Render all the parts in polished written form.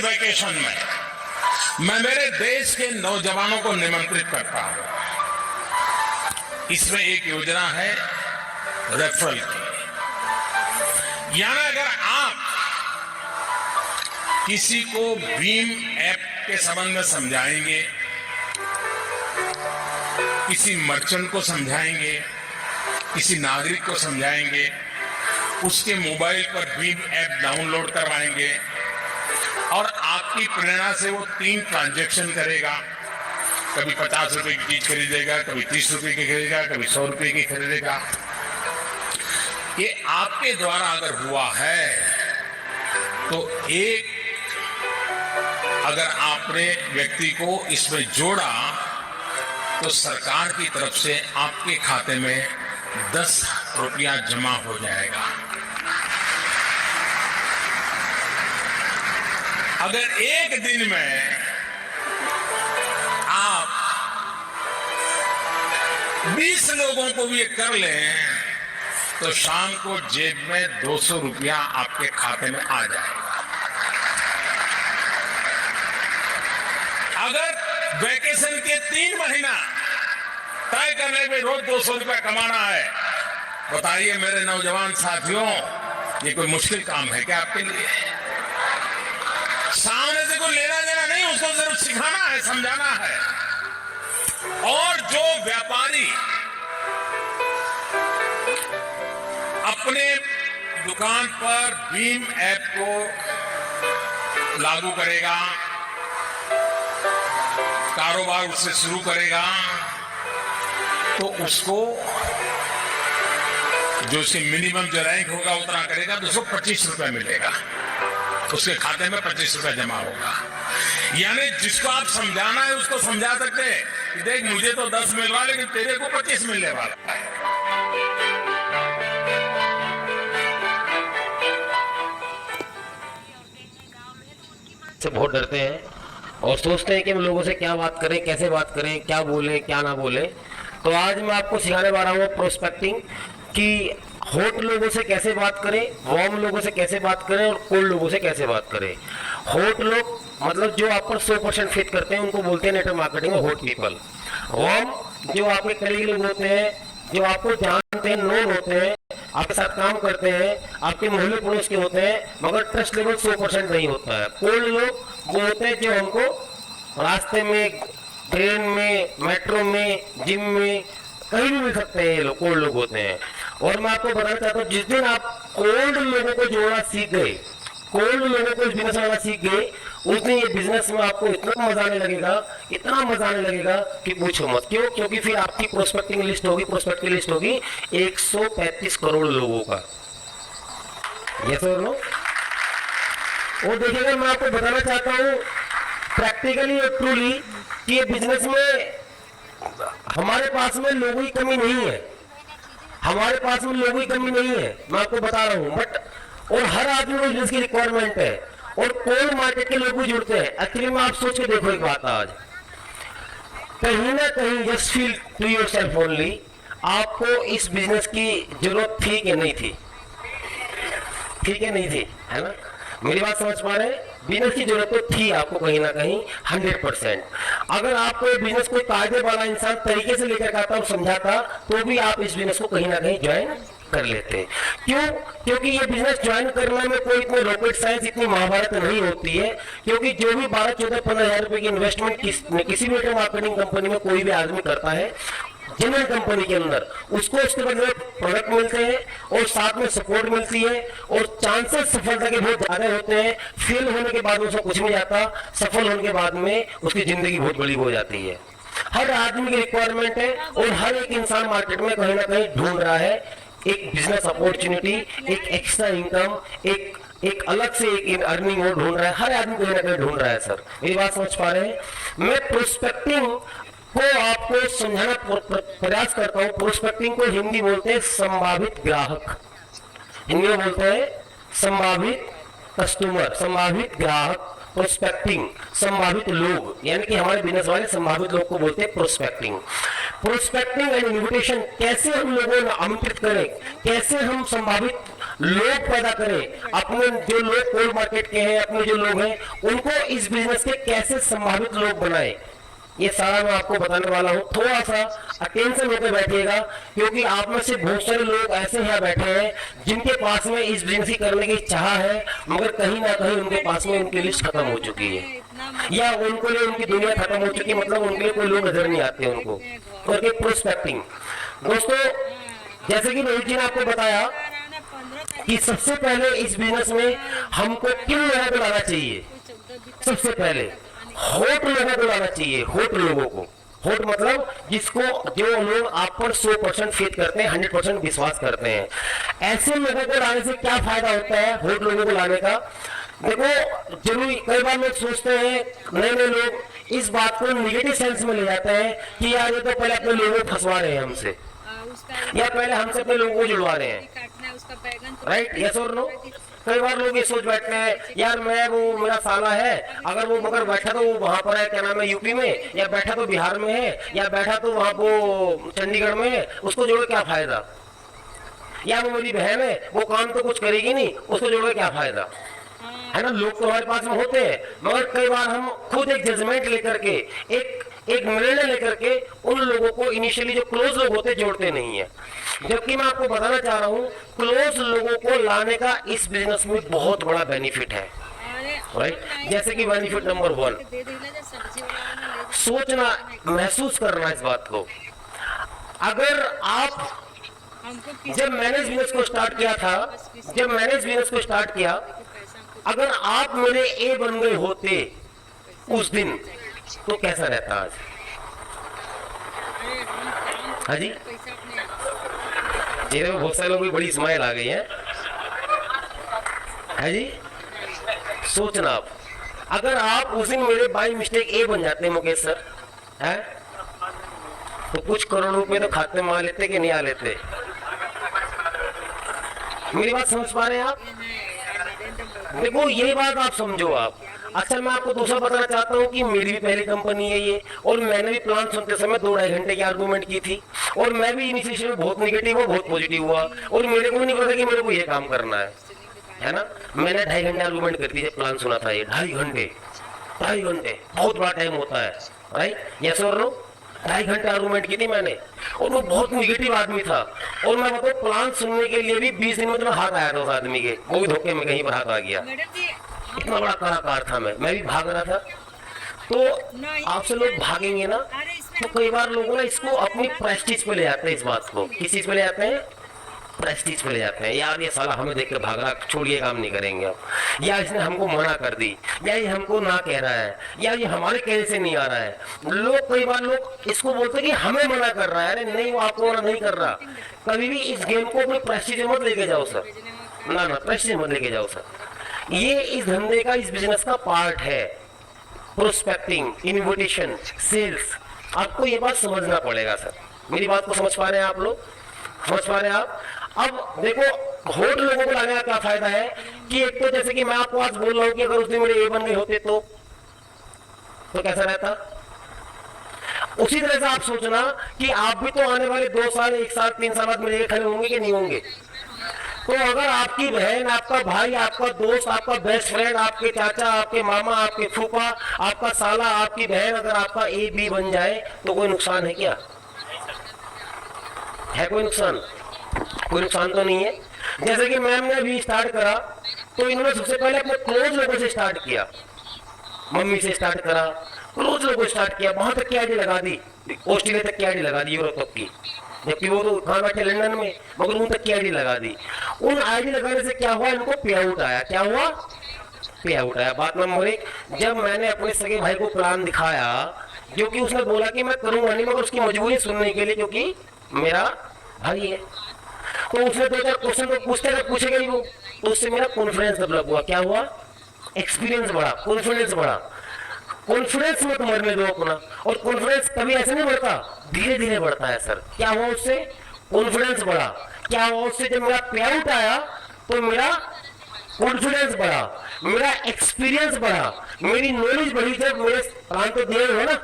Vacation में मैं मेरे देश के नौजवानों को निमंत्रित करता हूं। इसमें एक योजना है रेफरल की, यानी अगर आप किसी को भीम ऐप के संबंध में समझाएंगे, किसी मर्चेंट को समझाएंगे, किसी नागरिक को समझाएंगे, उसके मोबाइल पर भीम ऐप डाउनलोड करवाएंगे और आपकी प्रेरणा से वो 3 ट्रांजैक्शन करेगा, कभी 50 रुपए की चीज खरीदेगा, कभी 30 रुपए की खरीदेगा, कभी 100 रुपए की खरीदेगा। ये आपके द्वारा अगर हुआ है तो अगर आपने व्यक्ति को इसमें जोड़ा तो सरकार की तरफ से आपके खाते में 10 रुपया जमा हो जाएगा। अगर एक दिन में आप 20 लोगों को भी कर लें तो शाम को जेब में 200 रुपया आपके खाते में आ जाएगा। अगर वैकेशन के 3 महीना तय करने में रोज 200 रुपया कमाना है, बताइए मेरे नौजवान साथियों, ये कोई मुश्किल काम है क्या आपके लिए? सामने से कोई लेना देना नहीं, उसको जरूर सिखाना है, समझाना है। और जो व्यापारी अपने दुकान पर भीम ऐप को लागू करेगा, कारोबार उससे शुरू करेगा, तो उसको जो उसकी मिनिमम जो रैंक होगा उतना करेगा तो उसको 25 रुपया मिलेगा, उसके खाते में 25 रुपया जमा होगा। यानी जिसको आप समझाना है उसको समझा सकते हैं कि देख मुझे तो 10 मिल रहा है लेकिन तेरे को 25 मिलने वाला है। से बहुत डरते हैं और सोचते हैं कि हम लोगों से क्या बात करें, कैसे बात करें, क्या बोले क्या ना बोले। तो आज मैं आपको सिखाने वाला हूँ प्रोस्पेक्टिंग कि हॉट लोगों से कैसे बात करें, वार्म लोगों से कैसे बात करें और कोल्ड लोगों से कैसे बात करें। हॉट लोग मतलब जो आप पर 100% फिट करते हैं उनको बोलते हैं नेटवर्क मार्केटिंग में हॉट पीपल। वार्म जो आपके कलीग लोग होते हैं, जो आपको जानते हैं, नोन होते हैं, आपके साथ काम करते हैं, आपके मोहल्ले पड़ोस के होते हैं, मगर ट्रस्ट लेवल 100% नहीं होता है। कोल्ड लोग वो होते हैं जो हमको रास्ते में, ट्रेन में, मेट्रो में, जिम में, कहीं भी मिल सकते हैं। ये लोग कोल्ड लोग होते हैं। और मैं आपको बताना चाहता हूँ, जिस दिन आप कोल्ड लोगों को जोड़ना सीख गए, कोल्ड लोगों को बिजनेस बनाना सीख गए, उस दिन ये बिजनेस में आपको इतना मजा आने लगेगा, इतना मजा आने लगेगा कि पूछो मत। क्यों? क्योंकि फिर आपकी प्रोस्पेक्टिंग लिस्ट होगी, प्रोस्पेक्ट की लिस्ट होगी 135 करोड़ लोगों का। ये तो लो। और देखिएगा, मैं आपको बताना चाहता हूँ प्रैक्टिकली और ट्रूली कि ये बिजनेस में हमारे पास में लोगों की कमी नहीं है, हमारे पास में लोगों की कमी नहीं है, मैं आपको बता रहा हूँ। बट और हर आदमी को बिजनेस की रिक्वायरमेंट है और कोल्ड मार्केट के लोग भी जुड़ते हैं। एक्चुअली में आप सोच के देखो एक बात, आज कहीं ना कहीं just feel to yourself only, आपको इस बिजनेस की जरूरत थी कि नहीं थी? ठीक है, नहीं थी, है ना? मेरी बात समझ पा रहे हैं? बिजनेस की जरूरत तो थी आपको कहीं ना कहीं 100%। अगर आपको ये बिजनेस कोई कायदे वाला इंसान तरीके से लेकर आता और समझाता तो भी आप इस बिजनेस को कहीं ना कहीं ज्वाइन कर लेते हैं। क्यों? क्योंकि ये बिजनेस ज्वाइन करने में कोई इतनी रॉकेट साइंस, इतनी महाभारत नहीं होती है। क्योंकि जो भी 12, 14, 15 हजार रुपए की इन्वेस्टमेंट किसी भी मार्केटिंग कंपनी में कोई भी आदमी करता है, जेन्युइन कंपनी के अंदर, उसको उसके बदले प्रोडक्ट मिलते हैं और साथ में सपोर्ट मिलती है और चांसेस सफलता के बहुत ज्यादा होते हैं। फेल होने के बाद उसको कुछ नहीं जाता, सफल होने के बाद में उसकी जिंदगी बहुत बड़ी हो जाती है। हर आदमी की रिक्वायरमेंट है और हर एक इंसान मार्केट में कहीं ना कहीं ढूंढ रहा है एक बिजनेस अपॉर्चुनिटी, एक एक्स्ट्रा इनकम, एक अलग से एक अर्निंग वो ढूंढ रहा है। हर आदमी कहीं ना कहीं ढूंढ रहा है। सर मेरी बात समझ पा रहे हैं? मैं प्रोस्पेक्टिंग को आपको समझाना प्रयास करता हूं। प्रोस्पेक्टिंग को हिंदी बोलते हैं संभावित ग्राहक, हिंदी में बोलते हैं संभावित कस्टमर, संभावित ग्राहक। प्रोस्पेक्टिंग संभावित लोग, यानी कि हमारे बिजनेस वाले संभावित लोग को बोलते हैं प्रोस्पेक्टिंग। प्रोस्पेक्टिंग एंड इन्विटेशन, कैसे हम लोगों को आमंत्रित करें, कैसे हम संभावित लोग पैदा करें, अपने जो लोग कोल मार्केट के हैं, अपने जो लोग हैं उनको इस बिजनेस के कैसे संभावित लोग बनाए, ये सारा मैं आपको बताने वाला हूं। थोड़ा सा अटेंशन होकर बैठिएगा, क्योंकि आप में से बहुत सारे लोग ऐसे यहाँ बैठे हैं जिनके पास में इस बिजनेस ही करने की चाह है, मगर कहीं ना कहीं उनके पास में उनकी लिस्ट खत्म हो चुकी है, या उनको लिए उनकी दुनिया खत्म हो चुकी है, मतलब उनके लिए कोई लोग नजर नहीं आते उनको करके प्रोस्पेक्टिंग। दोस्तों, जैसे कि रोहित जी ने आपको बताया कि सबसे पहले इस बिजनेस में हमको किन लोगों को लाना चाहिए, सबसे पहले होट लोगों को लाना चाहिए, होट लोगों को। होट मतलब जिसको, जो लोग आप पर 100% फेथ करते हैं, 100% विश्वास करते हैं, ऐसे लोगों को लाने से क्या फायदा होता है होट लोगों को लाने का। देखो, जरूरी कई बार लोग सोचते हैं, नए नए लोग इस बात को निगेटिव सेंस में ले जाते हैं कि यार ये तो पहले अपने लोगों को फंसवा रहे हैं हमसे, या पहले हमसे अपने लोगों को जुड़वा रहे हैं, राइट, यस और नो। कई बार लोग ये सोच बैठते हैं, यार मैं, वो मेरा साला है, अगर वो मगर बैठा तो वो वहां पर है, क्या नाम है, यूपी में, या बैठा तो बिहार में है, या बैठा तो वहां वो चंडीगढ़ में है, उसको जोड़े क्या फायदा, या वो मेरी बहन है, वो काम तो कुछ करेगी नहीं, उसको जोड़े क्या फायदा, है ना। लोग तो हमारे पास में होते हैं, मगर कई बार हम खुद एक जजमेंट लेकर के, एक निर्णय लेकर के उन लोगों को, इनिशियली जो क्लोज लोग होते, जोड़ते नहीं है। जबकि मैं आपको बताना चाह रहा हूँ, क्लोज लोगों को लाने का इस बिजनेस में बहुत बड़ा बेनिफिट है, राइट। जैसे कि बेनिफिट नंबर 1, सोचना, महसूस करना इस बात को। अगर आप, जब मैंने इस बिजनेस को स्टार्ट किया, अगर आप मेरे ए बन गए होते उस दिन, तो कैसा रहता आज, हाँ जी। चेहरे में बहुत सारे लोगों की बड़ी स्माइल आ गई है जी। सोचना आप, अगर आप उस दिन मेरे बाई मिस्टेक ए बन जाते मुकेश सर, है तो कुछ करोड़ रुपए तो खाते में आ लेते कि नहीं आ लेते। मेरी बात समझ पा रहे हैं आप? देखो, ये बात आप समझो आप। अच्छा, मैं आपको दूसरा बताना चाहता हूँ कि मेरी भी पहली कंपनी है ये, और मैंने भी प्लान सुनते समय 2-2.5 घंटे की आर्गूमेंट की थी, और मैं भी इनिशिएशन में बहुत नेगेटिव हुआ, बहुत पॉजिटिव हुआ, और मेरे को भी नहीं पता कि मेरे को ये काम करना है ना। मैंने 2.5 घंटे आर्गूमेंट कर दी जब प्लान सुना था ये। 2.5 घंटे बहुत बड़ा टाइम होता है, राइट, यस और नो। 2.5 घंटे आर्गूमेंट की थी मैंने, और वो बहुत निगेटिव आदमी था, और मैं बताऊँ, प्लान सुनने के लिए भी 20 दिन में तो हाथ आया था उस आदमी के, वो भी धोखे में कहीं पर हाथ आ गया। इतना बड़ा कलाकार था मैं भी भाग रहा था। तो आपसे लोग भागेंगे ना, तो कई बार लोगों ना इसको अपनी प्रेस्टीज पे ले जाते हैं। इस बात को किस चीज पे ले जाते हैं? प्रेस्टीज पे ले जाते हैं। यार ये साला हमें देख के भाग रहा, छोड़िए काम नहीं करेंगे अब, या इसने हमको मना कर दी, या ये हमको ना कह रहा है, या ये हमारे कहने से नहीं आ रहा है। लोग, कई बार लोग इसको बोलते हैं कि हमें मना कर रहा है। अरे नहीं, वो आपको मना नहीं कर रहा। कभी भी इस गेम को अपनी प्रेस्टीज मत लेके जाओ सर, ना प्रेस्टीज मत लेके जाओ सर। ये इस धंधे का, इस बिजनेस का पार्ट है। प्रोस्पेक्टिंग, इन्विटेशन, सेल्स, आपको ये बात समझना पड़ेगा सर। मेरी बात को समझ पा रहे हैं आप लोग? समझ पा रहे हैं आप? अब देखो, होट लोगों को लाने का क्या फायदा है कि एक तो जैसे कि मैं आपको आज बोल रहा हूं कि अगर उस दिन मेरे ए बन गए होते तो कैसा रहता। उसी तरह से आप सोचना कि आप भी तो आने वाले 2 साल, 1 साल, 3 साल बाद मेरे खड़े होंगे कि नहीं होंगे। तो अगर आपकी बहन, आपका भाई, आपका दोस्त, आपका बेस्ट फ्रेंड, आपके चाचा, आपके मामा, आपके फूफा, आपका साला, आपकी बहन, अगर आपका ए बी बन जाए तो कोई नुकसान है क्या? है कोई नुकसान? कोई नुकसान तो नहीं है। जैसे कि मैम ने अभी स्टार्ट करा, तो इन्होंने सबसे पहले अपने क्लोज लोगों से स्टार्ट किया, मम्मी से स्टार्ट करा, क्लोज लोगों से स्टार्ट किया, वहां तक की आईडी लगा दी, ऑस्ट्रेलिया तक की आईडी लगा दी, यूरोप तक की, जबकि वो तो कहाँ बैठे, लंदन में, मगर उन तक की आईडी लगा दी। उन आईडी लगाने से क्या हुआ? इनको पे आउट आया। क्या हुआ? पे आउट आया। बात नंबर 1, जब मैंने अपने सगे भाई को प्लान दिखाया, जो कि उसने बोला कि मैं करूंगा नहीं, मगर उसकी मजबूरी सुनने के लिए, क्योंकि मेरा भाई है, तो उसने 2-4 क्वेश्चन तो पूछेगा ही वो, तो उससे मेरा कॉन्फिडेंस डेवलप हुआ। क्या हुआ? एक्सपीरियंस बढ़ा, कॉन्फिडेंस बढ़ा। कॉन्फिडेंस मत मरने दो अपना, और कॉन्फिडेंस कभी ऐसे नहीं बढ़ता, धीरे धीरे बढ़ता है सर। क्या हुआ उससे? कॉन्फिडेंस बढ़ा। क्या हुआ उससे? जब मेरा पे आउट आया तो मेरा कॉन्फिडेंस बढ़ा, मेरा एक्सपीरियंस बढ़ा, मेरी नॉलेज बढ़ी। जब मेरे प्लान तो दिए है ना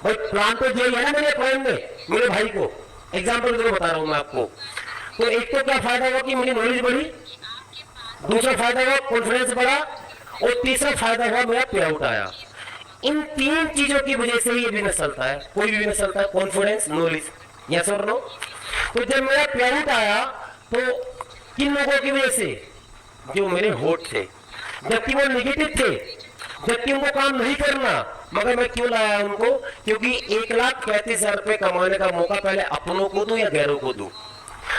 भाई, प्लान तो दिया है ना मैंने, प्लान में मेरे भाई को एग्जाम्पल के लिए बता रहा हूं मैं आपको। तो एक तो क्या फायदा हुआ कि मेरी नॉलेज बढ़ी, दूसरा फायदा हुआ कॉन्फिडेंस बढ़ा, और तीसरा फायदा हुआ मेरा पे आउट आया। इन तीन चीजों की वजह से ही ये बिजनेस चलता है, कोई भी बिजनेस चलता है, कॉन्फिडेंस, नॉलेज, यस और नो। तो जब मेरा पे आउट आया तो किन लोगों की वजह से, जो मेरे होट थे, जबकि वो नेगेटिव थे, जबकि उनको काम नहीं करना, मगर मैं क्यों लाया उनको, क्योंकि 1,35,000 रुपए कमाने का मौका पहले अपनों को दूं या गैरों को दूं।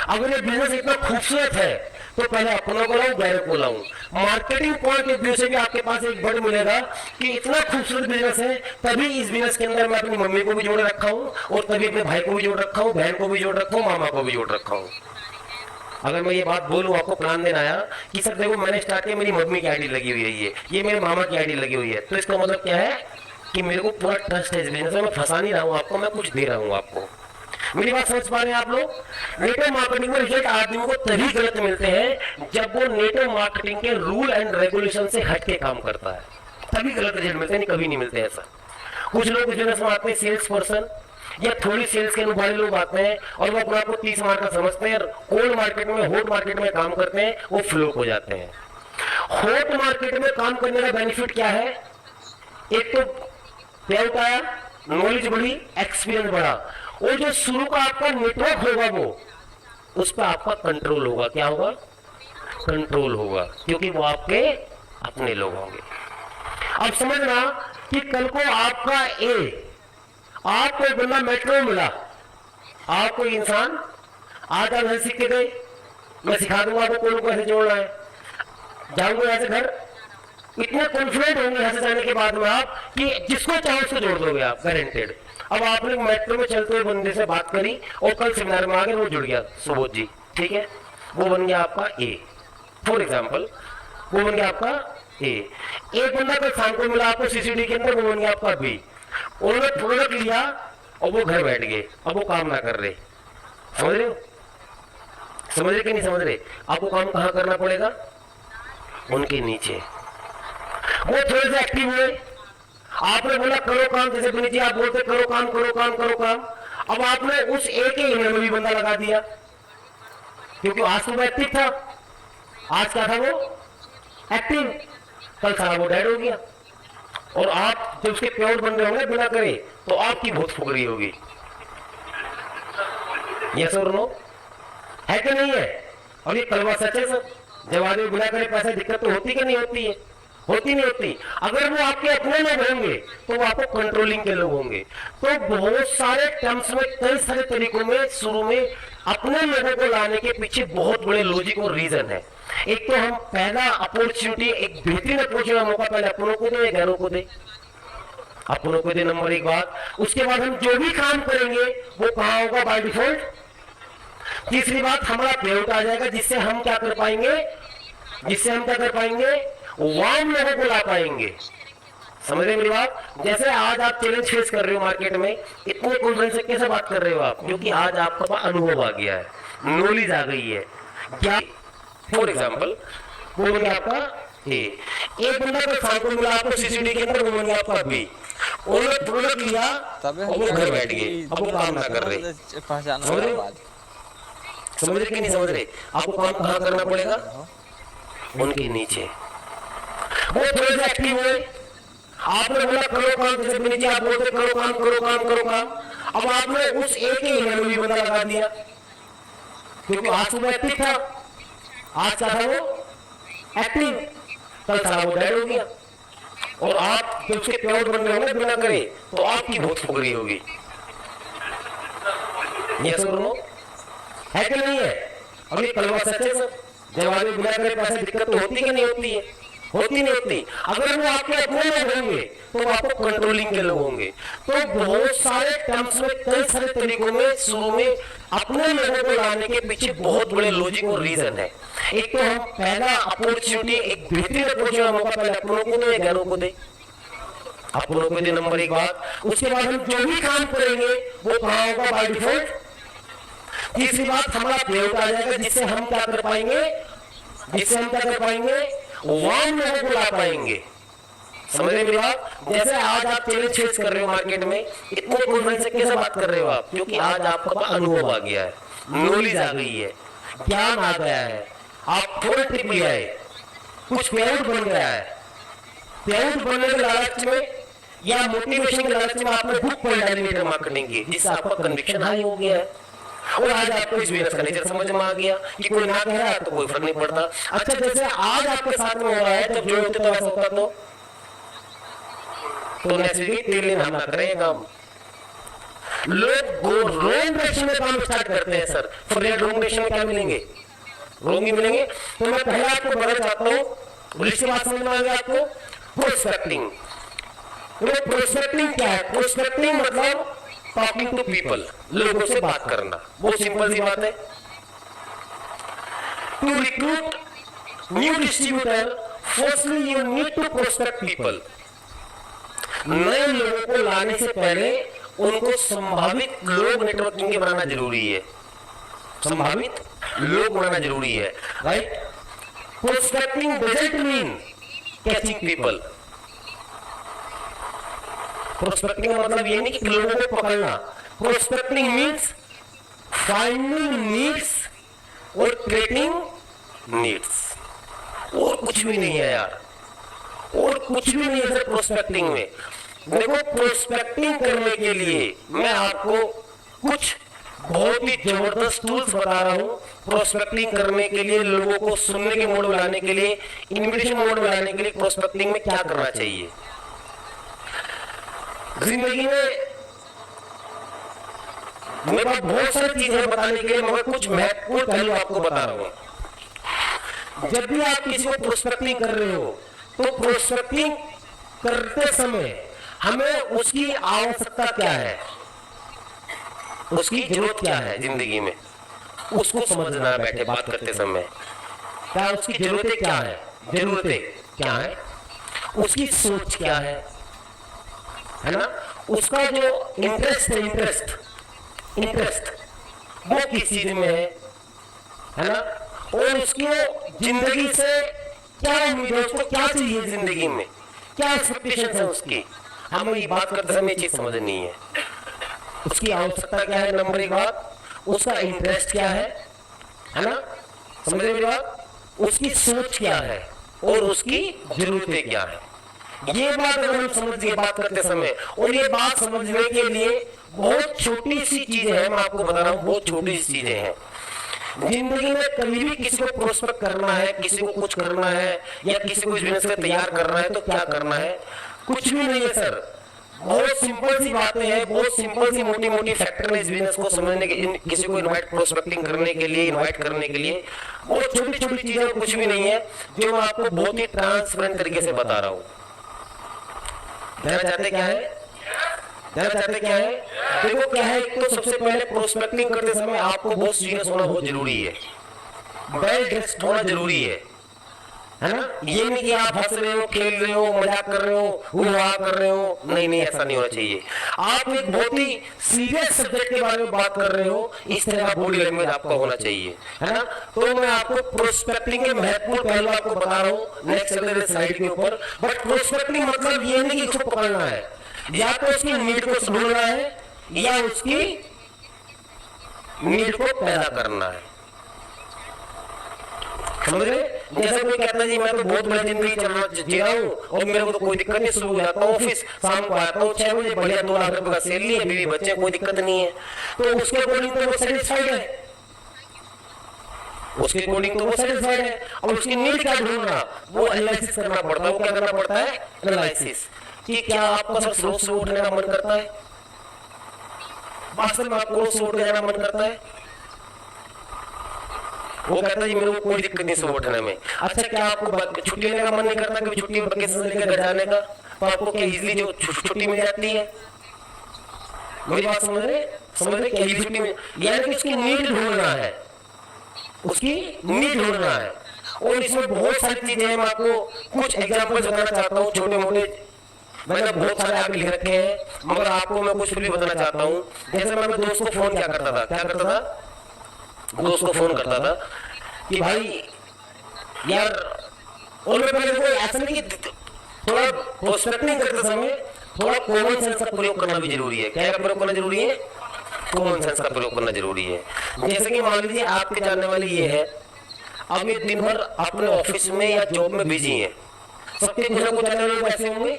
अगर ये बिजनेस इतना खूबसूरत है तो पहले अपनों को लाऊं, गैरों को लाऊं। मार्केटिंग पॉइंट ऑफ व्यू से भी आपके पास एक वर्ड मिलेगा कि इतना खूबसूरत बिजनेस है, तभी इस बिजनेस के अंदर मैं अपनी मम्मी को भी जोड़ रखा हूं, और तभी अपने भाई को भी जोड़ रखा हूं, बहन को भी जोड़ रखा हूं, मामा को भी जोड़ रखा हूं। अगर मैं ये बात बोलूं, आपको प्लान देना आया कि सर देखो मैंने स्टार्ट किया, मेरी मम्मी की आईडी लगी हुई है, ये मेरे मामा की आईडी लगी हुई है, तो इसका मतलब क्या है कि मेरे को पूरा ट्रस्ट है इस बिजनेस में, मैं फंसा नहीं रहा हूं आपको, मैं कुछ दे रहा हूं आपको। मेरी बात समझ पा रहे हैं आप लोग? नेटवर्क मार्केटिंग में रिजल्ट आदमी को तभी गलत मिलते हैं जब वो नेटवर्क मार्केटिंग के रूल एंड रेगुलेशन से हट के काम करता है, तभी गलत रिजल्ट मिलते हैं, नहीं कभी नहीं मिलते ऐसा। कुछ लोग बिजनेस में आते हैं सेल्स पर्सन या थोड़ी सेल्स के अनुभवी लोग आते हैं और वो अपने आप को 30 मार्क का समझते हैं, कोल्ड मार्केट में, हॉट मार्केट में काम करते हैं, वो फ्लॉप हो जाते हैं। हॉट मार्केट में काम करने का बेनिफिट क्या है? एक तो पे आउट आया, नॉलेज बढ़ी, एक्सपीरियंस बढ़ा, और जो शुरू का आपका नेटवर्क होगा वो, उस पर आपका कंट्रोल होगा। क्या होगा? कंट्रोल होगा, क्योंकि वो आपके अपने लोग होंगे। अब समझना कि कल को आपका आपको एक बंदा मेट्रो में मिला, आपको इंसान आज आप सीख के गए, मैं सिखा दूंगा आपको कौन को ऐसे जोड़ना है, जाऊंगा ऐसे घर, इतने कॉन्फिडेंट होंगे यहाँ से जाने के बाद में आप कि जिसको चाहो उसको जोड़ दोगे आप, गारंटेड। अब आपने मेट्रो में चलते हुए बंदे से बात करी और कल सेमिनार में आगे वो जुड़ गया, सुबोध जी, ठीक है, वो बन गया आपका ए, फॉर एग्जाम्पल, वो बन गया आपका ए। एक बंदा कल शाम को मिला आपको सीसीडी के अंदर, वो बन गया आपका बी। उन्होंने प्रोडक्ट लिया और वो घर बैठ गए, अब वो काम ना कर रहे। समझ रहे हो? समझ रहे कि नहीं समझ रहे? आपको काम कहाँ करना पड़ेगा? उनके नीचे। वो थोड़े से एक्टिव हुए, आपने बोला करो काम, जैसे विनीत जी आप बोलते करो काम करो काम करो काम, अब आपने उस एक ही इन्हें में भी बंदा लगा दिया, क्योंकि आज सुबह एक्टिव था, आज क्या था वो एक्टिव, कल सारा वो डेड हो गया। और आप जब उसके प्योर बन रहे होंगे बिना करे, तो आपकी बहुत फुकरी होगी। यस और नो? है कि नहीं है? और ये कलवा सच है सर, जब आदमी बिना करे पैसा, दिक्कत तो होती कि नहीं होती है? होती नहीं होती? अगर वो आपके अपने लोग होंगे तो वो आपको कंट्रोलिंग के लोग होंगे। तो बहुत सारे टर्म्स में, कई सारे तरीकों में शुरू में अपने लोगों को लाने के पीछे बहुत बड़े लॉजिक और रीजन है। एक तो हम पहला अपॉर्चुनिटी, एक बेहतरीन अप्रोच का मौका पहले अपनों को दे या गैरों को दे? अपनों को दे, नंबर एक बात। उसके बाद हम जो भी काम करेंगे वो कहाँ होगा? By default. तीसरी बात, हमारा पे आउट आ जाएगा, जिससे हम क्या कर पाएंगे? वार्म लोगों को ला पाएंगे। समझ रहे मेरी बात? जैसे आज आप चैलेंज फेस कर रहे हो मार्केट में, इतने कॉन्फिडेंस से कैसे बात कर रहे हो आप? क्योंकि आज आपका पास अनुभव आ गया है, नॉलेज आ गई है। क्या फॉर एग्जाम्पल, वो बन गया आपका ए। एक बंदा को शाम को मिला आपको सीसीडी के अंदर, वो बन गया आपका बी। उन्होंने प्रोडक्ट लिया और वो घर बैठ गए, अब वो काम ना कर रहे। समझ रहे कि नहीं समझ रहे? आपको काम कहाँ करना पड़ेगा? उनके नीचे। वो थोड़े से एक्टिव हुए, आपने बोला करो काम, जैसे विनीत जी आप बोलते करो काम करो काम करो काम, अब आपने उस एक ही इन्हें में भी बंदा लगा दिया, क्योंकि आज सुबह एक्टिव था, आज क्या था वो एक्टिव, कल सारा वो डेड हो गया। और आप जब उसके प्योर बन रहे होंगे बिना करे, तो आपकी बहुत फुकरी होगी। यस और नो? है कि नहीं है? और ये कलवा सच है सर, जब आदमी बिना करे पैसा, दिक्कत तो होती कि नहीं होती है? होती नहीं होती? अगर वो आपके अपने लोग होंगे तो वो आपको कंट्रोलिंग के लोग होंगे। तो बहुत सारे टर्म्स में, कई सारे तरीकों में शुरू में अपने लोगों को लाने के पीछे बहुत बड़े लॉजिक और रीजन है। एक तो हम पहला अपॉर्चुनिटी, एक बेहतरीन अप्रोच का मौका पहले अपनों को दे या गैरों को दे? अपनों को दे, नंबर एक बात। उसके बाद हम जो भी काम करेंगे वो कहाँ होगा? By default. तीसरी बात, हमारा पे आउट आ जाएगा, जिससे हम क्या कर पाएंगे? वार्म लोगों को ला पाएंगे। समझ रहे मेरी बात? जैसे आज आप चैलेंज फेस कर रहे हो मार्केट में, इतने कॉन्फिडेंस से कैसे बात कर रहे हो आप? क्योंकि आज आपका अनुभव आ गया है, नॉलेज आ गई है। ज्ञान आ गया है, आप थोड़े ट्रिप ले आए, कुछ पेआउट बन गया है, पेआउट बनने के लालच में या मोटिवेशन के लालच में आपने बुक पढ़ डाली नेटवर्क मार्केटिंग की, जिससे आपका कन्विक्शन हाई हो गया है और आज आपको इस बिजनेस का नेचर समझ में आ गया कि कोई ना कह रहा है तो कोई फर्क नहीं पड़ता। अच्छा, जैसे आज आपके साथ में हो रहा है, जब जो होते तो ऐसा होता तो नेक्स्ट वीक 3 दिन हम ना करें काम। लोग रॉन्ग डायरेक्शन में काम स्टार्ट करते हैं सर, फिर रॉन्ग डायरेक्शन में क्या मिलेंगे? रॉन्ग ही मिलेंगे। तो मैं पहले आपको बताना चाहता हूँ, इसके बाद समझ में आ गया आपको प्रोस्पेक्टिंग। प्रोस्पेक्टिंग क्या है? प्रोस्पेक्टिंग मतलब टॉकिंग टू पीपल, लोगों से बात करना। बहुत सिंपल सी बात है। To recruit new distributor, firstly you need to prospect people. नए लोगों को लाने से पहले उनको संभावित लोग नेटवर्किंग के बनाना जरूरी है, संभावित लोग बनाना जरूरी है, right? Prospecting doesn't mean catching people. Prospecting का मतलब ये नहीं कि लोगों को पकड़ना। प्रोस्पेक्टिंग मीन्स फाइंडिंग नीड्स और क्रिएटिंग नीड्स, और कुछ भी नहीं है यार, और कुछ भी नहीं है सर प्रोस्पेक्टिंग में। देखो, प्रोस्पेक्टिंग करने के लिए मैं आपको कुछ बहुत ही जबरदस्त टूल्स बता रहा हूं। प्रोस्पेक्टिंग करने के लिए, लोगों को सुनने के मोड में लाने के लिए, इन्विटेशन मोड में लाने के लिए प्रोस्पेक्टिंग में क्या करना चाहिए। जिंदगी में मेरे पास बहुत सारी चीजें बताने के लिए, मगर कुछ महत्वपूर्ण पहलू आपको बता रहा हूं। जब भी आप किसी को प्रोस्पेक्टिंग कर रहे हो, तो प्रोस्पेक्टिंग करते समय हमें उसकी आवश्यकता क्या है, उसकी जरूरत क्या है जिंदगी में, उसको समझना है। बैठे बात करते समय क्या उसकी जरूरतें क्या है, जरूरतें क्या है, उसकी सोच क्या है ना, उसका जो इंटरेस्ट है, इंटरेस्ट वो किस चीज में है ना, और उसकी जिंदगी से क्या उम्मीद है, उसको क्या चाहिए जिंदगी में, क्या एक्सपेक्टेशन है उसकी। हमें ये बात करते समय चीज समझनी है। उसकी आवश्यकता क्या है, नंबर 1 बात, उसका इंटरेस्ट क्या है ना, समझ रहे बात, उसकी सोच क्या है और उसकी जरूरतें क्या है। ये बात अगर हम समझ गए बात करते समय, और ये बात समझने के लिए बहुत छोटी सी चीजें हैं, मैं आपको बता रहा हूँ, बहुत छोटी सी चीजें हैं। जिंदगी में कभी भी किसी को प्रोस्पेक्ट करना है, किसी को कुछ करना है, या किसी को इस बिजनेस में तैयार करना है, तो क्या करना है? कुछ भी नहीं है सर। बहुत सिंपल सी बातें हैं, बहुत सिंपल सी मोटी मोटी फैक्टर है इस बिजनेस को समझने के, किसी को इनवाइट प्रोस्पेक्टिंग करने के लिए, इनवाइट करने के लिए बहुत छोटी छोटी चीजें, कुछ भी नहीं है, जो मैं आपको बहुत ही ट्रांसपेरेंट तरीके से बता रहा हूँ। जानना चाहते क्या है? देखो क्या है, एक तो सबसे पहले प्रोस्पेक्टिंग करते समय आपको बहुत सीरियस होना बहुत जरूरी है, वेल ड्रेस्ड होना जरूरी है ना। ये नहीं कि आप हंस रहे हो, खेल रहे हो, मजाक कर रहे हो, हुआ कर रहे हो, नहीं, ऐसा नहीं होना चाहिए। आप एक बहुत ही सीरियस सब्जेक्ट के बारे में बात कर रहे हो, इस तरह का बॉडी लैंग्वेज आपका होना चाहिए, है ना। तो मैं आपको प्रोस्पेक्टिंग के महत्वपूर्ण पहलू आपको बता रहा हूँ नेक्स्ट स्लाइड के ऊपर। बट प्रोस्पेक्टिंग मतलब ये नहीं कि उसको पकड़ना है, या तो उसकी नीड को ढूंढना है, या उसकी नीड को पैदा करना है, समझ रहे? जैसे कोई कहता है जी मैं तो बहुत बड़ी जिंदगी जी रहा हूँ और मेरे को तो कोई दिक्कत नहीं, सुबह जाता हूँ ऑफिस, शाम को आता हूँ 6 बजे, बढ़िया 2 लाख रुपए का सैलरी है, बीवी बच्चे, कोई दिक्कत नहीं है, तो उसके अकॉर्डिंग तो वो सेटिस्फाइड है, उसके अकॉर्डिंग तो वो सेटिस्फाइड है। और उसकी नीड क्या ढूंढना, वो एनालिसिस करना पड़ता है। वो क्या करना पड़ता है? एनालिसिस, कि क्या आपका सब रोज से उठने का मन करता है, वास्तव में आपको रोज से उठ जाना मन करता है? वो कहता है जी मेरे को कोई दिक्कत नहीं सुबह उठने में। अच्छा, क्या आपको छुट्टी लेने का मन नहीं करता, कभी छुट्टी वेकेशन लेकर घर जाने का? तो आपको क्या इजीली जो छुट्टी मिल जाती है? मेरी बात समझ रहे क्या इजीली छुट्टी मिल, यानी कि उसकी नीड ढूंढना है, उसकी नीड ढूंढना है। और इसमें बहुत सारी चीजें हैं, मैं आपको कुछ एग्जांपल बताना चाहता हूँ, छोटे मोटे मैंने बहुत सारे आगे लिख रखे हैं, मगर आपको मैं कुछ भी बताना चाहता हूँ। जैसे मैं अपने दोस्त को फोन क्या करता था, दोस्त को फोन करता था कि भाई यार, और मैं पहले कोई ऐसा नहीं कि थोड़ा प्रोस्पेक्टिंग करते समय थोड़ा कॉमन सेंस का प्रयोग करना भी जरूरी है। क्या प्रयोग करना जरूरी है? कॉमन सेंस का प्रयोग करना जरूरी है। जैसे कि मान लीजिए आपके जानने वाले ये है, अब ये दिन भर अपने ऑफिस में या जॉब में बिजी है। सबके कुछ ना कुछ जानने वाले लोग ऐसे होंगे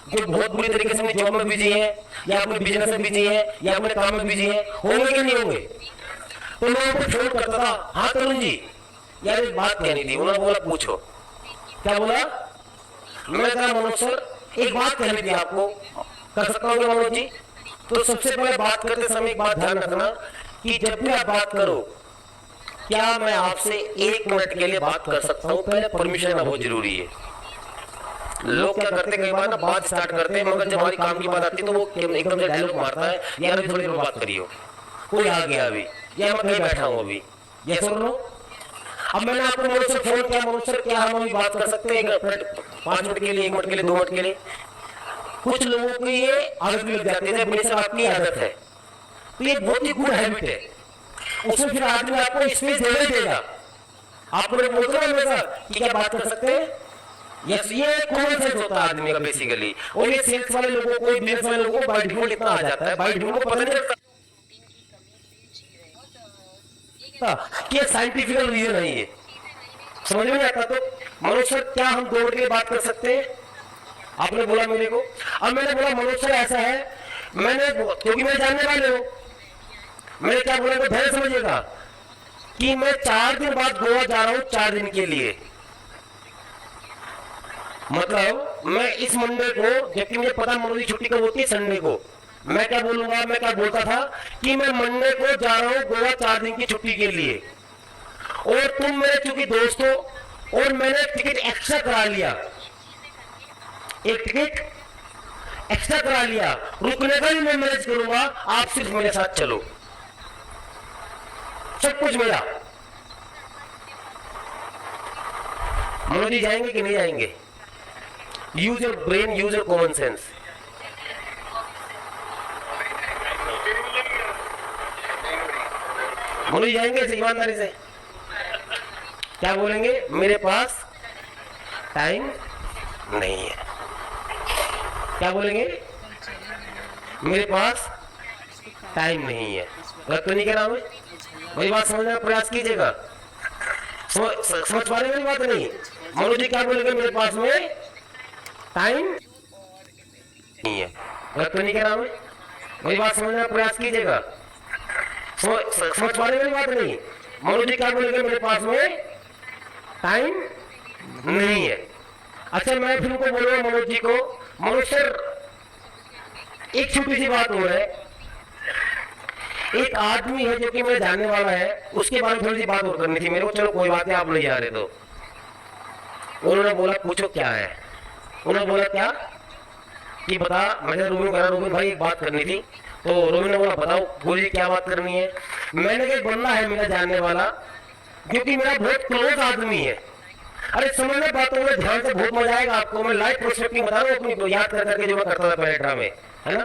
जो बहुत बुरी तरीके से अपनी जॉब में बिजी है, या अपने बिजनेस में बिजी है, या अपने काम में बिजी है। होंगे कि नहीं होंगे? तो मैं उनको फोन करता था, हाँ तरुण जी यार एक बात कहनी थी। उन्होंने बोला पूछो। क्या बोला? मैं कहा मनोज सर एक बात कहनी थी आपको, कर सकता हूँ क्या मनोज जी? तो सबसे पहले बात करते समय एक बात ध्यान रखना कि जब भी आप बात करो, क्या मैं आपसे 1 मिनट के लिए बात कर सकता हूँ? पहले परमिशन लेना बहुत जरूरी है। लोग क्या करते कई बार ना बात स्टार्ट करते हैं, मगर जब हमारी काम की बात आती है तो वो एकदम से डायलॉग मारता है, यार अभी थोड़ी देर बात करियो, कोई आ गया अभी, या मैं कहीं बैठा हूँ अभी, ये सुन लो। अब मैंने आपको मनोज सर फोन किया, मनोज सर क्या हम अभी बात कर सकते हैं 1 मिनट, 5 मिनट के लिए, 1 मिनट के लिए, 2 मिनट के लिए? कुछ लोगों को ये आदत लग जाती है, बेशक आपकी आदत है, तो ये बहुत ही गुड हैबिट है। उसमें फिर आदमी आपको स्पेस देना ही देगा। आपको लोग बोलते हैं हमेशा कि क्या बात कर सकते हैं? यस, ये कॉमन सेंस होता है आदमी का बेसिकली। और ये सेल्स वाले लोगों को, बिजनेस वाले लोगों को बाय डिफॉल्ट इतना आ जाता है, बाय डिफॉल्ट को पता नहीं लगता कि ये साइंटिफिकल रीजन है। ये समझ में नहीं आता। तो मनोज सर क्या हम दौड़ के बात कर सकते हैं? आपने बोला मेरे को। अब मैंने बोला मनोज सर ऐसा है, मैंने क्योंकि मैं जानने वाले हो, मैंने क्या बोला तो ध्यान समझिएगा कि मैं 4 दिन बाद गोवा जा रहा हूं, 4 दिन के लिए। मतलब मैं इस मंडे को, जबकि मुझे पता मनोज की छुट्टी कब होती है, संडे को, मैं क्या बोलूंगा, मैं क्या बोलता था कि मैं मंडे को जा रहा हूं गोवा 4 दिन की छुट्टी के लिए। और तुम मेरे चूंकि दोस्त हो, और मैंने टिकट एक्स्ट्रा करा लिया, एक टिकट एक्स्ट्रा करा लिया, रुकने का भी मैं मैनेज करूंगा, आप सिर्फ मेरे साथ चलो, सब कुछ मेरा। मनोज जी जाएंगे कि नहीं जाएंगे? Use your brain, use your common sense. Manoj जाएंगे ऐसे ईमानदारी से? क्या बोलेंगे? मेरे पास टाइम नहीं है। क्या बोलेंगे? मेरे पास टाइम नहीं है। गलत तो नहीं कह रहा मैं? मेरी बात समझने का प्रयास कीजिएगा। समझ पा रहे मेरी बात? नहीं। मनोज जी क्या बोलेंगे? मेरे पास में टाइम नहीं है। गलत तो नहीं कह रहा मैं? मेरी बात समझने का प्रयास कीजिएगा। समझ पा रहे मेरी बात? नहीं। मनोज जी क्या बोलेंगे? मेरे पास में टाइम नहीं है। अच्छा मैं फिर उनको बोलूंगा मनोज जी को, मनोज सर एक छोटी सी बात हो है, एक आदमी है जो कि मैं जानने वाला है, उसके बारे में थोड़ी सी बात और करनी थी मेरे को। चलो कोई बात नहीं, आप नहीं जा रहे तो। उन्होंने बोला पूछो क्या है। उन्होंने बोला क्या कि बता। मैंने रोमिन कहा, रोमिन भाई एक बात करनी थी। तो रोमिन ने बोला बताओ। बोलिए क्या बात करनी है। मैंने कहा बंदा है मेरा जानने वाला, क्योंकि मेरा बहुत क्लोज आदमी है। अरे समझने बातों में ध्यान से बहुत मजा आएगा आपको। मैं लाइव प्रोस्पेक्टिंग बता रहा हूँ अपनी, याद कर करके जो मैं करता था पहले ड्रामे, है ना।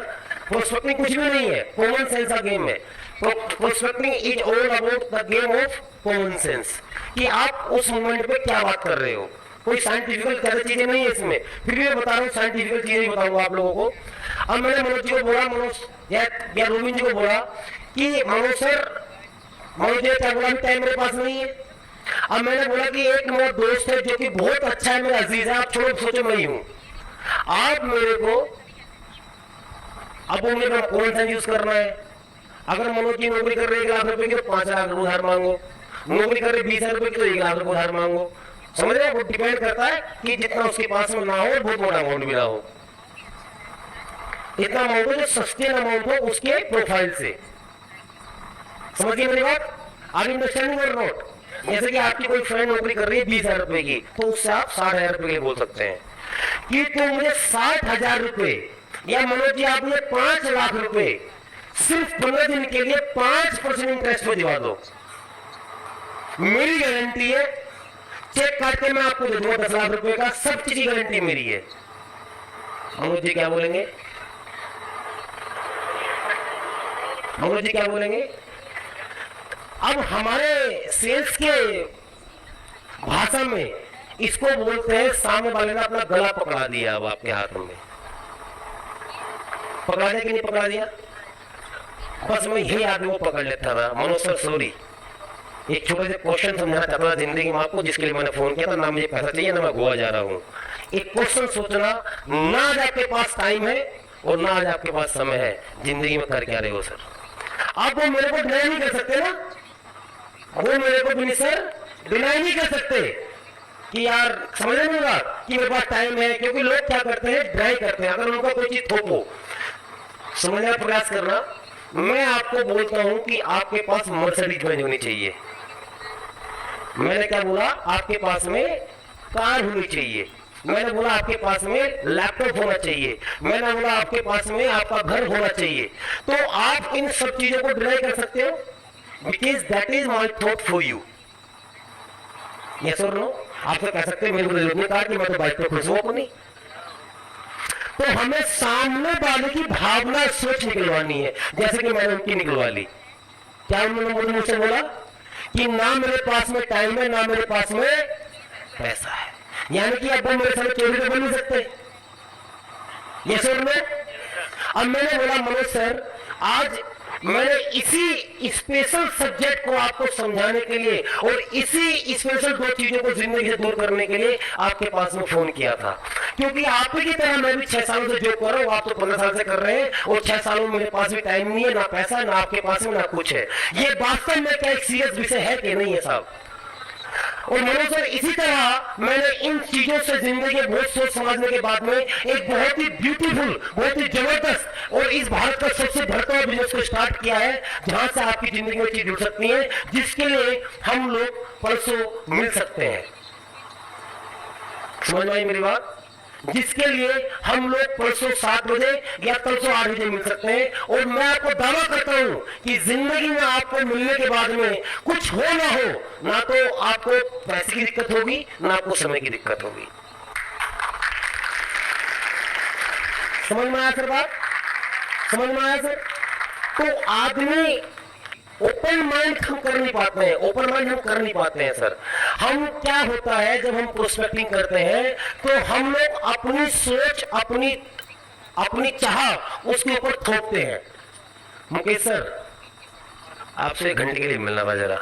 प्रोस्पेक्टिंग कुछ भी नहीं है, कॉमन सेंस का गेम है। Prospecting is all about the game of common sense, कि आप उस मोमेंट पे क्या बात कर रहे हो। कोई साइंटिफिकल ज्यादा चीजें नहीं है इसमें, फिर भी मैं बता रहा हूँ साइंटिफिकल चीजें ही बताऊंगा आप लोगों को। अब मैंने मनोज जी को बोला, मनोज या रोमिन जी को बोला कि मनोज सर, मनोज जी क्या बोला, टाइम मेरे पास नहीं है। अब मैंने बोला कि एक मेरा दोस्त है जो कि बहुत अच्छा है, मेरा अजीज है, आप छोड़ो, सोचो मैं ही हूं। आप मेरे को अब मेरा कौन सा यूज करना है। अगर मनोज की नौकरी कर रहे 1 लाख रुपए की तो 5 लाख रुपए उधार मांगो, नौकरी कर रहे 20,000 रुपए की तो 1 लाख रुपए उधार मांगो। समझ रहे हैं? वो डिपेंड करता है कि जितना उसके पास में ना हो, बहुत बड़ा अमाउंट भी ना हो, इतना अमाउंट हो जो सस्टेन अमाउंट हो उसके प्रोफाइल से। समझिए मेरी बात? आर अंडरस्टैंडिंग और नॉट? जैसे कि आपकी कोई फ्रेंड नौकरी कर रही है 20,000 रुपए की, तो उससे आप 60,000 रुपए के लिए बोल सकते हैं कि तो मुझे 60,000 रुपए, या मनोज जी आप मुझे 5 लाख रुपए सिर्फ 15 दिन के लिए 5% इंटरेस्ट पे दिवा दो, मेरी गारंटी है, चेक काट के मैं आपको दे दूंगा 10 लाख रुपए का, सब चीज की गारंटी मेरी है। मनोज जी क्या बोलेंगे? मनोज जी क्या बोलेंगे? अब हमारे सेल्स के भाषा में इसको बोलते हैं सामने वाले ने अपना गला पकड़ा दिया। अब आपके हाथ में पकड़ा दिया कि नहीं पकड़ा दिया? बस मैं यही आदमी को पकड़ लेता था, मनोज सर सॉरी, एक छोटे से क्वेश्चन समझाना चाहता था जिंदगी में आपको, जिसके लिए मैंने फोन किया था, ना मुझे पैसा चाहिए ना मैं गोवा जा रहा हूँ। एक क्वेश्चन सोचना, ना आज आपके पास टाइम है और ना आज आपके पास समय है, जिंदगी में कर क्या रहे हो सर? आप वो मेरे को डिनाई नहीं कर सकते ना, वो मेरे को भी सर डिनाई नहीं कर सकते कि यार समझ रहे मेरी बात कि मेरे पास टाइम है, क्योंकि लोग क्या करते हैं, डिनाई करते हैं। अगर उनका कोई चीज थोपो, समझने का प्रयास करना। मैं आपको बोलता हूं कि आपके पास मर्सिडीज बेंज होनी चाहिए। मैंने क्या बोला? आपके पास में कार होनी चाहिए। मैंने बोला आपके पास में लैपटॉप होना चाहिए। मैंने बोला आपके पास में आपका घर होना चाहिए। तो आप इन सब चीजों को डिनाई कर सकते हो, because that is my thought for you. Yes और नो? आप तो कह सकते हैं मेरे को जरूरत नहीं, कहा कि मैं तो बाइक पे खुश हूं अपनी। तो हमें सामने वाले की भावना, सोच निकलवानी है, जैसे कि मैंने उनकी निकलवा ली। क्या उन्होंने मुझसे बोला कि ना मेरे पास में टाइम है, ना मेरे पास में पैसा है, यानी कि अब वो मेरे साथ चोरी तो बन नहीं सकते। ये सर में अब मैंने बोला मनोज सर, आज मैंने इसी स्पेशल सब्जेक्ट को आपको समझाने के लिए और इसी स्पेशल दो चीजों को जिंदगी से दूर करने के लिए आपके पास में फोन किया था, क्योंकि आप ही की तरह मैं भी 6 सालों से जो कर रहा हूं, आप तो 15 साल से कर रहे हैं, और 6 सालों में मेरे पास भी टाइम नहीं है, ना पैसा, ना आपके पास में ना कुछ है। ये वास्तव में क्या एक सीरियस विषय है कि नहीं है साहब? और मनोज सर, इसी तरह मैंने इन चीजों से जिंदगी बहुत सोच समझने के बाद में एक बहुत ही ब्यूटीफुल, बहुत ही जबरदस्त और इस भारत का सबसे बढ़ता हुआ बिजनेस को स्टार्ट किया है, जहां से आपकी जिंदगी में चीज जुड़ सकती है, जिसके लिए हम लोग परसों मिल सकते हैं। समझ में आई मेरी बात? जिसके लिए हम लोग परसों 7 बजे या परसों 8 बजे मिल सकते हैं। और मैं आपको दावा करता हूं कि जिंदगी में आपको मिलने के बाद में कुछ हो ना हो, ना तो आपको पैसे की दिक्कत होगी, ना आपको समय की दिक्कत होगी। समझ में आया सर बात? समझ में आया सर? तो आदमी ओपन माइंड हम कर नहीं पाते हैं, ओपन माइंड हम कर नहीं पाते हैं सर। हम क्या होता है जब हम प्रोस्पेक्टिंग करते हैं, तो हम लोग अपनी सोच, अपनी चाह उसके ऊपर थोपते हैं। मुकेश सर, आपसे 1 घंटे के लिए मिलना था जरा।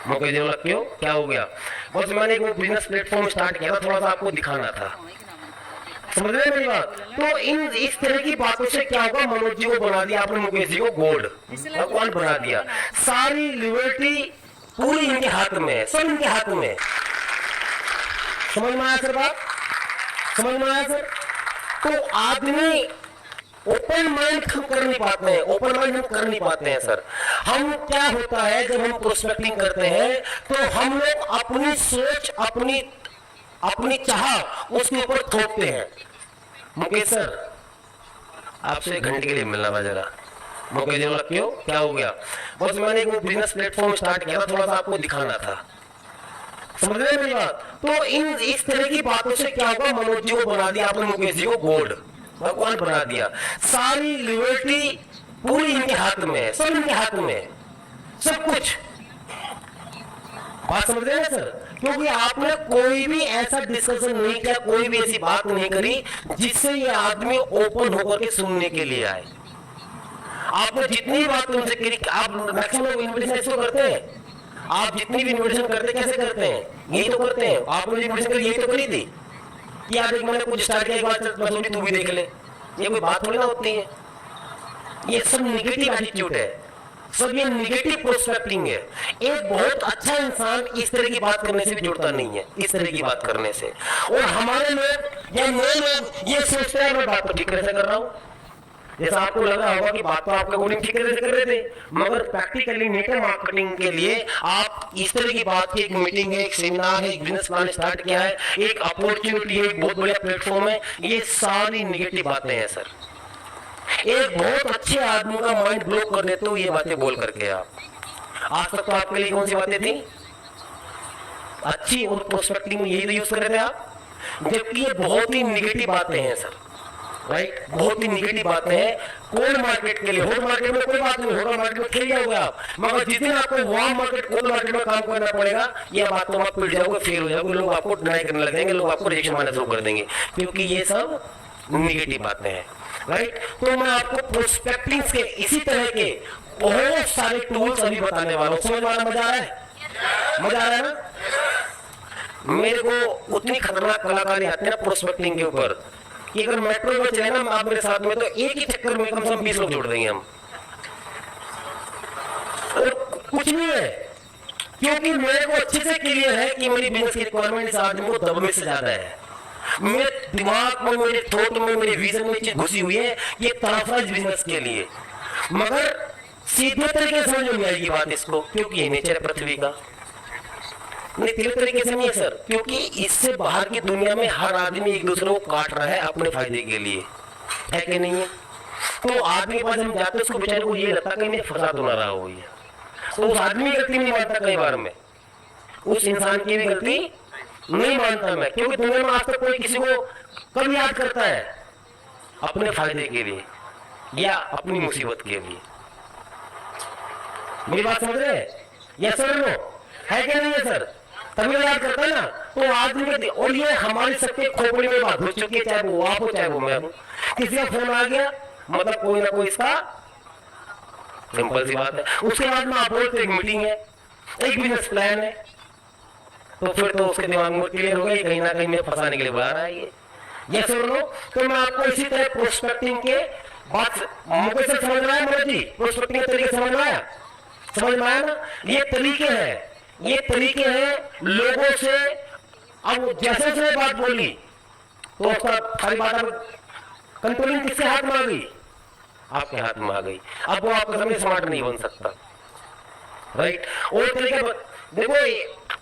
मुकेश जी बोला क्यों, क्या हो गया? बस मैंने एक बिजनेस प्लेटफॉर्म स्टार्ट किया था, थोड़ा सा आपको दिखाना था। समझ रहे हैं मेरी बात? तो इस तरह की बातों से क्या होगा, मनोज जी को बना दिया आपने, मुकेश जी को गॉड, भगवान बना दिया। सारी लिबर्टी पूरी इनके हाथ में है, सब इनके हाथ में है। समझ में आया सर बात? समझ में आया सर? तो आदमी ओपन माइंड हम कर नहीं पाते हैं, ओपन माइंड हम कर नहीं पाते हैं सर। हम क्या होता है जब हम प्रोस्पेक्टिंग करते हैं, तो हम लोग अपनी सोच, अपनी चाह उसके ऊपर थोपते हैं। मुकेश सर, आपसे 1 घंटे के लिए मिलना था जरा। मुकेश जी बोला क्यों, क्या हो गया? बस मैंने एक बिजनेस प्लेटफॉर्म स्टार्ट किया था, थोड़ा सा आपको दिखाना था। समझ रहे हैं मेरी बात? तो इस तरह की बातों से क्या होगा, मनोज जी को बना दिया आपने, मुकेश जी को गॉड, भगवान बना दिया। सारी लिबर्टी पूरी इनके हाथ में है, सब इनके हाथ में है, सब कुछ। बात समझ रहे हैं सर? क्योंकि आपने कोई भी ऐसा डिस्कशन नहीं किया, कोई भी ऐसी बात नहीं करी जिससे ये आदमी ओपन होकर के सुनने के लिए आए। आपने जितनी बात उनसे करी, आप मैक्सिमम इन्विटेशन ऐसे करते हैं, आप जितनी भी इन्विटेशन करते कैसे करते हैं? यही तो करते हैं। आपने इन्विटेशन करी, यही तो करी थी कि यार मैंने कुछ स्टार्ट किया, एक बार तू भी देख ले। ये कोई बात थोड़ी ना होती है, ये सब निगेटिव एटीट्यूड है, सब ये निगेटिव प्रोस्पेक्टिंग है। एक बहुत अच्छा इंसान इस तरह की बात करने से भी जुड़ता नहीं है, इस तरह की बात करने से। और हमारे लोग या नए लोग ये सोचते हैं मैं बात तो ठीक कैसे कर रहा हूँ, जैसा आपको लग रहा होगा कि बात तो आपके अकॉर्डिंग ठीक तरह से कर रहे थे, मगर प्रैक्टिकली नेटवर्क मार्केटिंग के लिए आप इस तरह की बात की, एक मीटिंग है, एक सेमिनार है, एक बिजनेस प्लान स्टार्ट किया है, एक अपॉर्चुनिटी है, एक बहुत बड़ा प्लेटफॉर्म है, ये सारी निगेटिव बातें हैं सर। एक बहुत अच्छे आदमी का माइंड ब्लॉक कर देते हो ये बातें बोल करके। आप आज तक तो आपके लिए कौन सी बातें थी अच्छी, और प्रोस्पेक्टिंग में यही तो यूज कर रहे थे आप, जबकि ये बहुत ही निगेटिव बातें हैं सर, राइट? बहुत ही निगेटिव बातें हैं। कोल्ड मार्केट के लिए, हॉट मार्केट में कोई बात नहीं, हॉट मार्केट में खेल जाओगे आप, मगर जिस दिन आपको वार्म मार्केट, कोल्ड मार्केट में काम करना पड़ेगा, यह बात तो आप पिट जाओगे, फेल हो जाओगे, लोग आपको डिनाई करने लग जाएंगे, लोग आपको रिजेक्शन मारना शुरू कर देंगे, क्योंकि ये सब निगेटिव बातें हैं, राइट? तो मैं आपको प्रोस्पेक्टिंग के इसी तरह के बहुत सारे टूल्स अभी बताने वाला हूं। समझ वाला मजा आ रहा है? मजा आ रहा है ना? मेरे को उतनी खतरनाक कलाकारी आते हैं ना प्रोस्पेक्टिंग के ऊपर कि अगर मेट्रो में चले ना आप मेरे साथ में, तो एक ही चक्कर में कम से कम 20 लोग जोड़ देंगे हम। और कुछ नहीं है, क्योंकि मेरे को अच्छे से क्लियर है कि मेरी बिजनेस की रिक्वायरमेंट इस आदमी को दबने से ज्यादा है। मेरे दिमाग में, मेरे थॉट में, मेरे विजन में चीज घुसी हुई है ये तरफा बिजनेस के लिए, मगर सीधे तरीके से समझ में आएगी बात इसको, क्योंकि ये नेचर है पृथ्वी का। नहीं तेरे तरीके से नहीं है सर, क्योंकि इससे बाहर की दुनिया में हर आदमी एक दूसरे को काट रहा है अपने फायदे के लिए, है कि नहीं है? तो आदमी के पास हम जाते हैं, उसको बेचारे को ये लगता कहीं फंसा तो ना रहा हो ये, तो उस आदमी की गलती नहीं मानता कई बार में, उस इंसान की भी गलती नहीं मानता मैं, क्योंकि दुनिया में आज तक कोई किसी को कब याद करता है अपने फायदे के लिए या अपनी मुसीबत के लिए। मेरी बात समझ रहे हैं? यस सर, नो है क्या नहीं है सर? तभी याद करता है ना, तो आदमी के, और ये हमारी सबके खोपड़ी में बात हो चुकी है, चाहे वो आप हो चाहे वो मैं हूं। किसी का फोन आ गया मतलब कोई ना कोई इसका, सिंपल सी बात है। उसके बाद में आप बोलते एक मीटिंग है, एक बिजनेस प्लान है, तो फिर तो उसके दिमाग में क्लियर हो गई कहीं ना कहीं मैं फंसाने के लिए बुला रहा है ये। यस और नो? तो मैं आपको इसी तरह प्रोस्पेक्टिंग के बात मुझे से समझ में आया मनोज जी? प्रोस्पेक्टिंग के तरीके समझ में आया? समझ में आया ना? ये तरीके हैं, ये तरीके हैं लोगों से। अब जैसे जैसे बात बोली तो उसका सारी बात कंट्रोलिंग किसके हाथ में आ गई? आपके हाथ में आ गई। अब वो आपका समय स्मार्ट नहीं बन सकता, राइट? और तरीके देखो,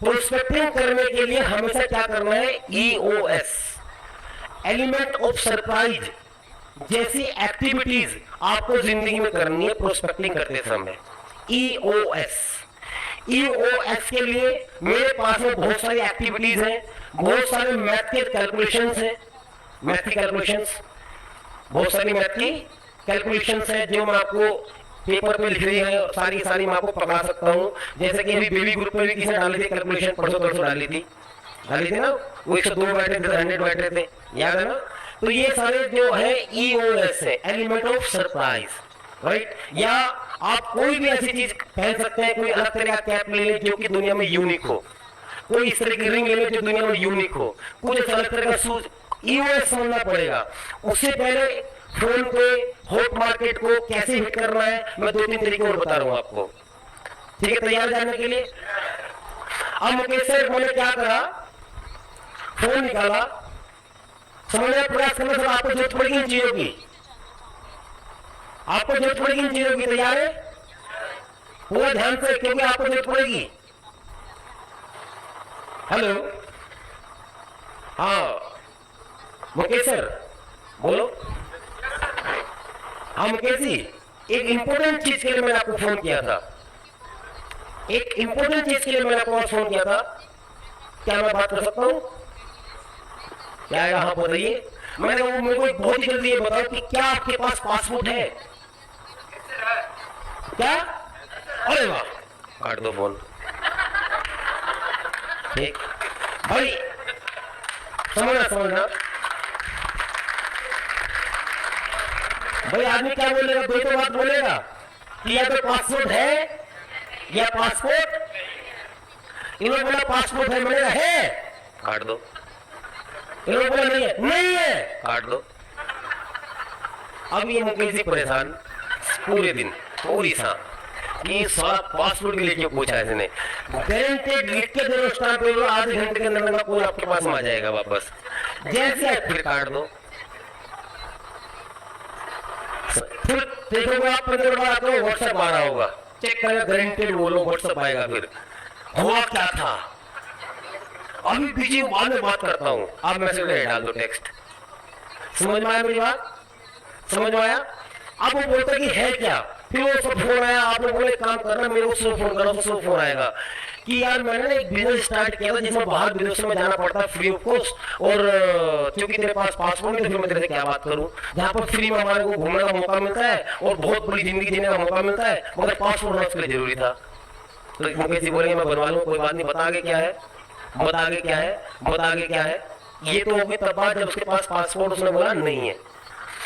प्रोस्पेक्टिंग करने के लिए हमेशा क्या करना है? EOS, एलिमेंट ऑफ सरप्राइज जैसी एक्टिविटीज आपको जिंदगी में करनी है प्रोस्पेक्टिंग करते समय। EOS के लिए मेरे पास में बहुत सारी एक्टिविटीज हैं, बहुत सारे मैथ के कैलकुलेशंस हैं, मैथ की कैलकुलेशंस, बहुत सारी मैथ की कैलकुलेशंस है जो मैं आपको पेपर पे लिख रही है, सारी सारी मैं आपको पकड़ा सकता हूँ। जैसे कि अभी बेबी ग्रुप में भी किसी ने डाली थी कैलकुलेशन, परसों डाली थी ना, वो 102 बैठे थे, 100 बैठे थे, याद है ना? तो ये सारे जो है EOS है, एलिमेंट ऑफ सरप्राइज, राइट? या आप कोई भी ऐसी चीज पहन सकते हैं, कोई अलग तरह का कैप ले लें जो कि दुनिया में यूनिक हो, कोई इस तरह की रिंग ले लें जो दुनिया में यूनिक हो, कुछ अलग तरह का शूज। EOS समझना पड़ेगा। उससे पहले फोन पे हॉट मार्केट को कैसे हिट करना है मैं 2-3 तरीके और बता रहा हूं आपको, ठीक है? तैयार जानने के लिए। अब मुकेश सर मैंने क्या करा, फोन निकाला, समझने का प्रयास करना। सर आपको जरूरत पड़ेगी इन चीजों की, आपको जरूरत पड़ेगी इन चीजों की। तैयार है? पूरा ध्यान से, क्योंकि आपको जरूरत पड़ेगी। हेलो, हाँ मुकेश सर बोलो। हाँ मुकेश जी, एक इंपॉर्टेंट चीज के लिए मैंने आपको फोन किया था, एक इंपॉर्टेंट चीज के लिए मैंने आपको फोन किया था। क्या मैं बात कर सकता हूँ? क्या है? हाँ बताइए। मैंने कहा मेरे को बहुत ही जल्दी ये बताओ कि क्या आपके पास पासपोर्ट है? क्या? अरे वाह, काट दो फोन। ठीक भाई, समझना भाई, आदमी क्या बोलेगा? दो तो बात बोलेगा कि या तो पासपोर्ट है या पासपोर्ट। इन्होंने बोला पासपोर्ट है, मैंने कहा है, काट दो। इन्होंने बोला नहीं है, नहीं है, काट दो। अब ये मुकेश जी परेशान पूरे दिन, पूरी शाम कि सारा पासपोर्ट के लिए क्यों पूछा इसने। गारंटेड लिख के दे स्टाम्प पे, आधे घंटे के अंदर कोई आपके पास में आ जाएगा वापस। जैसे आप फिर काट दो, फिर देखोगे आप 15 बार आपको व्हाट्सएप आ रहा होगा, चेक करेगा, गारंटेड बोलो व्हाट्सएप आएगा। फिर हुआ क्या था? अभी बिजी हूं, बाद में बात करता हूं, आप मैसेज डाल दो, टेक्स्ट। समझ में आया मेरी बात? समझ में आया? अब वो बोलता कि है क्या, फिर वो सब फोन आया, आपने बोले काम करना, मेरे को फोन करो, तो फोन आएगा कि यार मैंने एक बिजनेस स्टार्ट किया था जिसमें बाहर विदेशों में जाना पड़ता है फ्री ऑफ कॉस्ट, और क्योंकि तेरे पास पासपोर्ट नहीं तो फिर मैं तेरे से क्या बात करूं, जहां पर फ्री में हमारे को घूमने का मौका मिलता है और बहुत बड़ी जिंदगी जीने का मौका मिलता है, मगर पासपोर्ट होना उसके लिए जरूरी था। तो मुकेश जी बोलेंगे मैं बनवा लूँ, कोई बात नहीं, बता आगे क्या है, बता आगे क्या है, बता आगे क्या है। ये तो हो गई तब बात जब उसके पास पासपोर्ट उसने बोला नहीं है।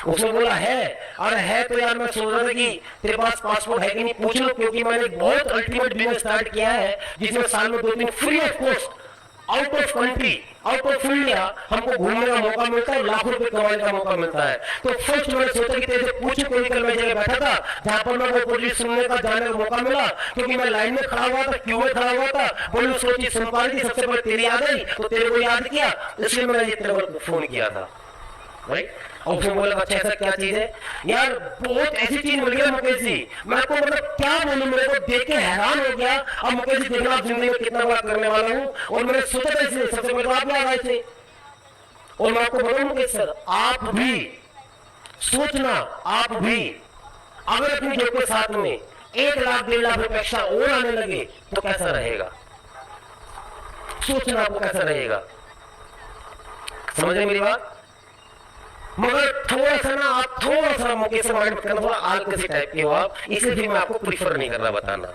उसने बोला है, अरे है तो यार मैं सोच रहा था कि तेरे पास पासपोर्ट है कि नहीं पूछ लो, क्योंकि मैंने एक बहुत अल्टीमेट बिजनेस स्टार्ट किया है जिसमें साल में 2-3 free of cost out of country, out of India हमको घूमने का मौका मिलता है, लाखों रुपए कमाने का मौका मिलता है। तो फर्स्ट मैंने सोचा कि तेरे से पूछूं, कोई कल मैं जगह बैठा था जहां पर मैं वो प्रोजेक्ट सुनने का जाने का मौका मिला, क्योंकि मैं लाइन में खड़ा हुआ था, क्यू में खड़ा हुआ था, बोली सोची सुन पा रही थी, सबसे पहले तेरी याद आई तो तेरे को याद किया, इसलिए मैंने ये तेरे को फोन किया था, राइट। और उसने बोला अच्छा ऐसा क्या चीज है यार, बहुत ऐसी चीज मिल गई मुकेश जी, मैं आपको मतलब क्या बोलूं, मेरे को देख के हैरान हो गया। अब मुकेश जी देखना आप जिंदगी में कितना बड़ा करने वाला हूं, और मैंने सोचा था इसलिए सबसे पहले आप याद आए थे। और मैं आपको बताऊं मुकेश सर, आप भी सोचना, आप भी अगर अपनी जॉब के साथ में 1 लाख 1.5 लाख रुपए एक्स्ट्रा और आने लगे तो कैसा रहेगा, सोचना आपको कैसा रहेगा, समझ रहे मेरी बात। मगर थोड़ा सा ना आप थोड़ा सा मुकेश से माइंड करना, थोड़ा आलसी टाइप के हो आप, इसलिए भी मैं आपको प्रीफर नहीं कर रहा बताना,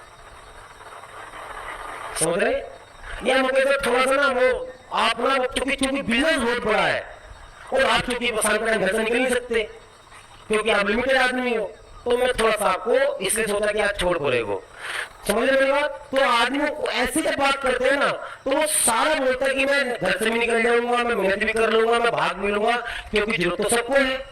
समझ रहे। या मुकेश थोड़ा सा ना वो आप ना चूंकि बिजनेस बहुत बड़ा है और आप चूंकि बसाने का घर से निकल नहीं सकते क्योंकि आप लिमिटेड आदमी हो, तो मैं थोड़ा सा आपको इसलिए सोचा कि आप छोड़ बोलेगो, समझ रहे मेरी बात। तो आदमी ऐसी जब बात करते हैं ना तो वो सारा बोलता है कि मैं घर से भी निकल जाऊंगा, मैं मेहनत भी कर लूंगा, मैं भाग भी लूंगा, क्योंकि जरूरत तो सबको है।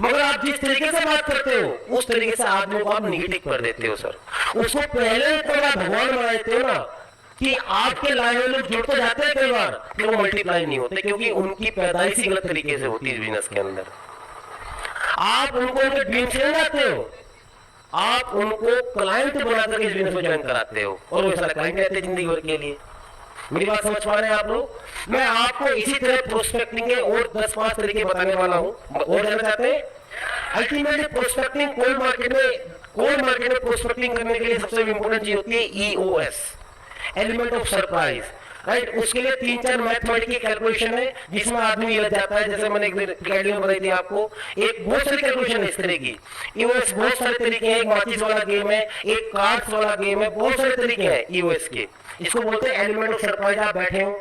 मगर आप जिस तरीके से बात करते हो उस तरीके से आदमी को आप निगेटिव कर देते हो सर, उसको पहले इतना भगवान बना देते हो ना कि आपके लाए हुए लोग जुड़ तो जाते हैं कई बार कि वो मल्टीप्लाई नहीं होते, क्योंकि उनकी पैदाइश ही गलत तरीके से होती है बिजनेस के अंदर। आप उनको उनके ड्रीम से लाते हो, आप उनको क्लाइंट बना करके बिजनेस में ज्वाइन कराते हो और वो सारा क्लाइंट रहते हैं जिंदगी भर के लिए। मेरी बात समझ पा रहे हैं आप लोग। मैं आपको इसी तरह प्रोस्पेक्टिंग के और 10-5 तरीके बताने वाला हूं, और जानना चाहते हैं। अल्टीमेटली प्रोस्पेक्टिंग कोल्ड मार्केट में प्रोस्पेक्टिंग करने के लिए सबसे इंपॉर्टेंट चीज होती है EOS, element of surprise, right. उसके लिए 3-4 मैथमेटिकल कैलकुलेशन है जिसमें आदमी लग जाता है। जैसे मैंने एक दिन गाइडलाइन बताई थी आपको, एक बहुत सारी कैलकुलेशन है इस तरह की। EOS बहुत सारे तरीके हैं, एक माचिस वाला गेम है, एक कार्ड्स वाला गेम है, बहुत सारे तरीके हैं EOS के। इसको बोलते हैं एलिमेंट ऑफ सरप्राइज। आप बैठे हो